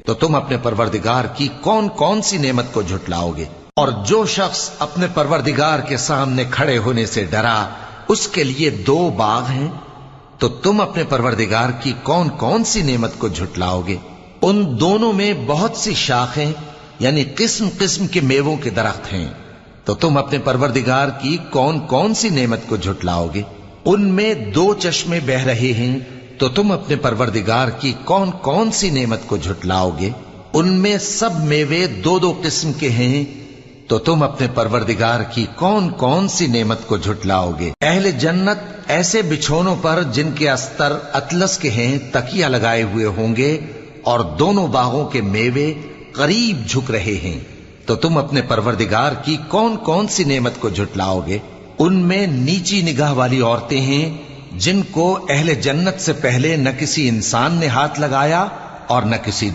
تو تم اپنے پروردگار کی کون کون سی نعمت کو جھٹلاؤ گے؟ اور جو شخص اپنے پروردگار کے سامنے کھڑے ہونے سے ڈرا اس کے لیے 2 باغ ہیں، تو تم اپنے پروردگار کی کون کون سی نعمت کو جھٹلاؤ گے؟ ان دونوں میں بہت سی شاخیں یعنی قسم قسم کے میووں کے درخت ہیں، تو تم اپنے پروردگار کی کون کون سی نعمت کو جھٹلاؤ گے؟ ان میں 2 چشمے بہ رہے ہیں، تو تم اپنے پروردگار کی کون کون سی نعمت کو جھٹلاؤ گے؟ ان میں سب میوے 2 قسم کے ہیں، تو تم اپنے پروردگار کی کون کون سی نعمت کو جھٹلاؤ گے؟ اہل جنت ایسے بچھونوں پر جن کے استر اطلس کے ہیں تکیہ لگائے ہوئے ہوں گے، اور دونوں باغوں کے میوے قریب جھک رہے ہیں، تو تم اپنے پروردگار کی کون کون سی نعمت کو جھٹلاؤ گے؟ ان میں نیچی نگاہ والی عورتیں ہیں جن کو اہل جنت سے پہلے نہ کسی انسان نے ہاتھ لگایا اور نہ کسی